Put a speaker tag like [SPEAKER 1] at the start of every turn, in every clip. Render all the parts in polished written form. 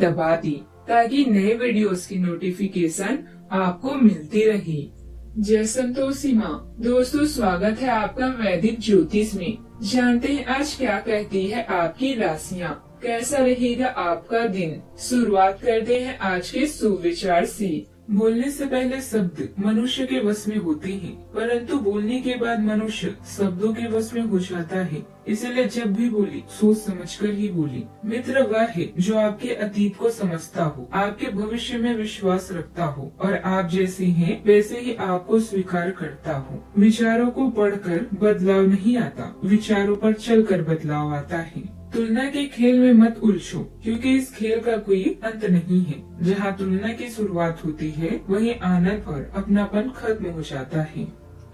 [SPEAKER 1] दबा दी ताकि नए वीडियोस की नोटिफिकेशन आपको मिलती रहे। जय संतोषी माँ। दोस्तों, स्वागत है आपका वैदिक ज्योतिष में। जानते हैं आज क्या कहती है आपकी राशियाँ, कैसा रहेगा आपका दिन। शुरुआत करते हैं आज के सुविचार से। बोलने से पहले शब्द मनुष्य के वश में होते हैं, परंतु बोलने के बाद मनुष्य शब्दों के वश में हो जाता है। इसलिए जब भी बोली सोच समझकर ही बोली। मित्र वह है जो आपके अतीत को समझता हो, आपके भविष्य में विश्वास रखता हो और आप जैसे हैं वैसे ही आपको स्वीकार करता हो। विचारों को पढ़कर बदलाव नहीं आता, विचारों पर चलकर बदलाव आता है। तुलना के खेल में मत उलझो, क्योंकि इस खेल का कोई अंत नहीं है। जहाँ तुलना की शुरुआत होती है वहीं आनंद और अपनापन खत्म हो जाता है।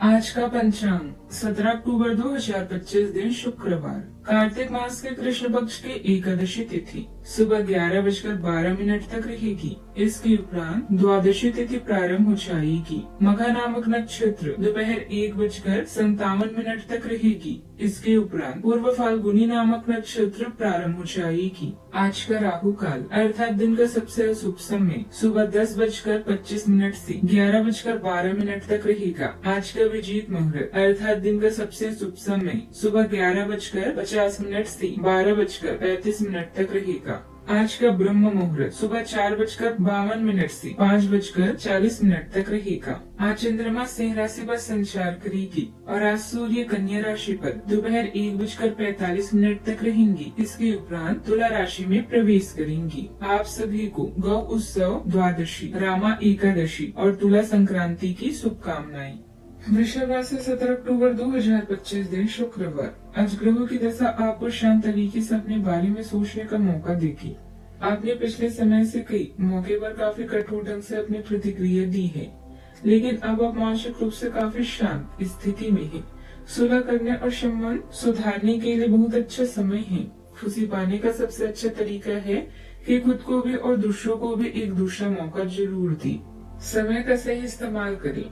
[SPEAKER 1] आज का पंचांग 17 अक्टूबर 2025 दिन शुक्रवार, कार्तिक मास के कृष्ण पक्ष के एकादशी तिथि सुबह 11:12 तक रहेगी। इसके उपरांत द्वादशी तिथि प्रारंभ हो जाएगी। मघा नामक नक्षत्र दोपहर 1:57 तक रहेगी। इसके उपरांत पूर्व फाल्गुनी नामक नक्षत्र प्रारंभ हो जाएगी। आज का राहु काल अर्थात दिन का सबसे अशुभ समय सुबह 10:25 से 11:12 तक रहेगा। आज का विजीत मुहूर्त अर्थात दिन का सबसे शुभ समय सुबह 11:50 से 12:35 तक रहेगा। आज का ब्रह्म मुहूर्त सुबह 4:52 से 5:40 तक रहेगा। आज चंद्रमा सिंह राशि पर संचार करेगी और आज सूर्य कन्या राशि पर दोपहर 1:45 तक रहेंगी। इसके उपरांत तुला राशि में प्रवेश करेंगी। आप सभी को गौ उत्सव, द्वादशी, रामा एकादशी और तुला संक्रांति की शुभकामनाएं। वृषभ राशि 17 अक्टूबर 2025 दिन शुक्रवार, आज ग्रहों की दशा आपको शांत तरीके से अपने बारे में सोचने का मौका देगी। आपने पिछले समय से कई मौके पर काफी कठोर ढंग से अपनी प्रतिक्रिया दी है, लेकिन अब आप मानसिक रूप से काफी शांत स्थिति में हैं। सुलह करने और संबंध सुधारने के लिए बहुत अच्छा समय है। खुशी पाने का सबसे अच्छा तरीका है कि खुद को भी और दूसरों को भी एक दूसरा मौका जरूर दें। समय का सही इस्तेमाल करें।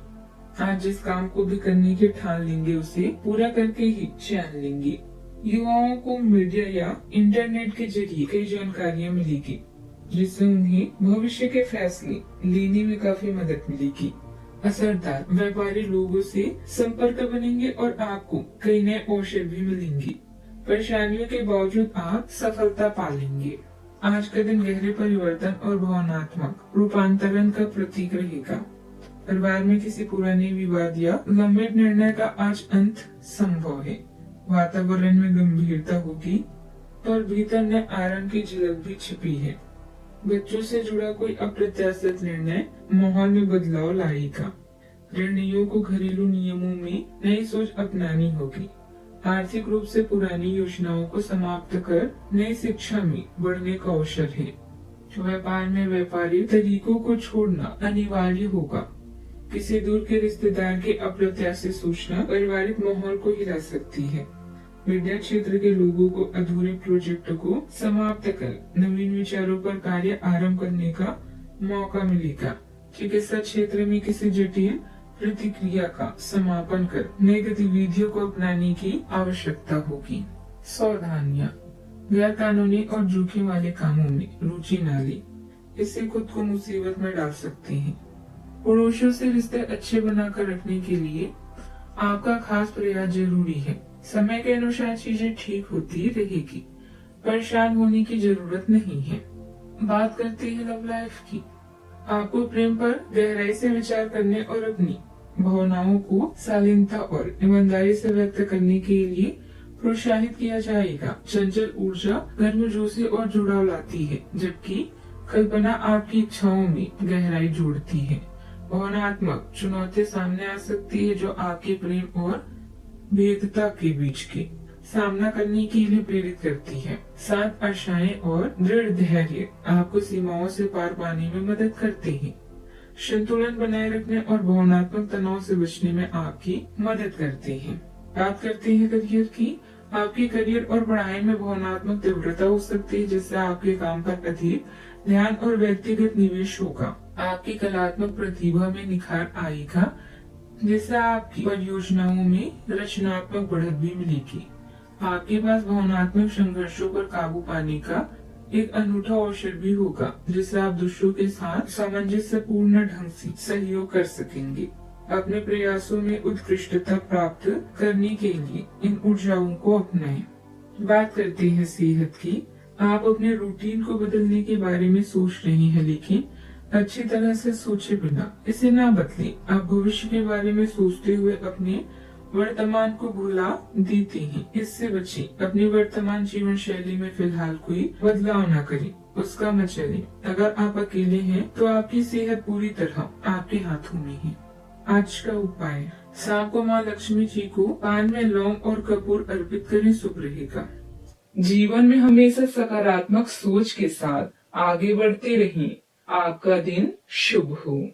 [SPEAKER 1] आज जिस काम को भी करने की ठान लेंगे उसे पूरा करके ही चैन लेंगे। युवाओं को मीडिया या इंटरनेट के जरिए कई जानकारियां मिलेगी, जिससे उन्हें भविष्य के फैसले लेने में काफी मदद मिलेगी। असरदार व्यापारी लोगों से संपर्क बनेंगे और आपको कई नए अवसर भी मिलेंगे। परेशानियों के बावजूद आप सफलता पालेंगे। आज का दिन गहरे परिवर्तन और भावनात्मक रूपांतरण का प्रतीक रहेगा। परिवार में किसी पुराने विवाद या लंबे निर्णय का आज अंत संभव है। वातावरण में गंभीरता होगी, पर भीतर नए आनंद की झलक भी छिपी है। बच्चों से जुड़ा कोई अप्रत्याशित निर्णय माहौल में बदलाव लाएगा। निर्णयों को घरेलू नियमों में नई सोच अपनानी होगी। आर्थिक रूप से पुरानी योजनाओं को समाप्त कर नई शिक्षा में बढ़ने का अवसर है। व्यापार में व्यापारी तरीकों को छोड़ना अनिवार्य होगा। किसी दूर के रिश्तेदार की अप्रत्याशित सूचना पारिवारिक माहौल को हिला सकती है। मीडिया क्षेत्र के लोगों को अधूरे प्रोजेक्ट को समाप्त कर नवीन विचारों पर कार्य आरंभ करने का मौका मिलेगा। चिकित्सा क्षेत्र में किसी जटिल प्रतिक्रिया का समापन कर नई गतिविधियों को अपनाने की आवश्यकता होगी। सावधानियां, गैर कानूनी और जोखिम वाले कामों में रुचि न ले, इससे खुद को मुसीबत में डाल सकते हैं। पड़ोसियों से रिश्ते अच्छे बनाकर रखने के लिए आपका खास प्रयास जरूरी है। समय के अनुसार चीजें ठीक होती रहेगी, परेशान होने की जरूरत नहीं है। बात करते हैं लव लाइफ की। आपको प्रेम पर गहराई से विचार करने और अपनी भावनाओं को शालीनता और ईमानदारी से व्यक्त करने के लिए प्रोत्साहित किया जाएगा। चंचल ऊर्जा गर्मजोशी और जुड़ाव लाती है, जबकि कल्पना आपकी इच्छाओं में गहराई जोड़ती है। भावनात्मक चुनौती सामने आ सकती है, जो आपके प्रेम और भेदता के बीच के सामना करने के लिए प्रेरित करती है। साथ आशाएं और दृढ़ धैर्य आपको सीमाओं से पार पाने में मदद करते हैं। संतुलन बनाए रखने और भावनात्मक तनाव से बचने में आपकी मदद करते हैं। बात करते हैं करियर की। आपके करियर और पढ़ाई में भावनात्मक तीव्रता हो सकती है, जिससे आपके काम पर अधिक ध्यान और व्यक्तिगत निवेश होगा। आपकी कलात्मक प्रतिभा में निखार आएगा, जिससे आपकी परियोजनाओं में रचनात्मक बढ़त भी मिलेगी। आपके पास भावनात्मक संघर्षों पर काबू पाने का एक अनूठा अवसर भी होगा जिससे आप दूसरों के साथ सामंजस्यपूर्ण ढंग से सहयोग कर सकेंगे। अपने प्रयासों में उत्कृष्टता प्राप्त करने के लिए इन ऊर्जाओं को अपनाएं। बात करते हैं सेहत की। आप अपने रूटीन को बदलने के बारे में सोच रहे हैं, लेकिन अच्छी तरह से सोचे बिना इसे ना बदलें। आप भविष्य के बारे में सोचते हुए अपने वर्तमान को भुला देते हैं। इससे बचें। अपनी वर्तमान जीवन शैली में फिलहाल कोई बदलाव न करें, उसका मत चले। अगर आप अकेले हैं तो आपकी सेहत पूरी तरह आपके हाथों में है। आज का उपाय, शाम को माँ लक्ष्मी जी को पान में लौंग और कपूर अर्पित करें, शुभ रहेगा। जीवन में हमेशा सकारात्मक सोच के साथ आगे बढ़ते रहें। आपका दिन शुभ हो।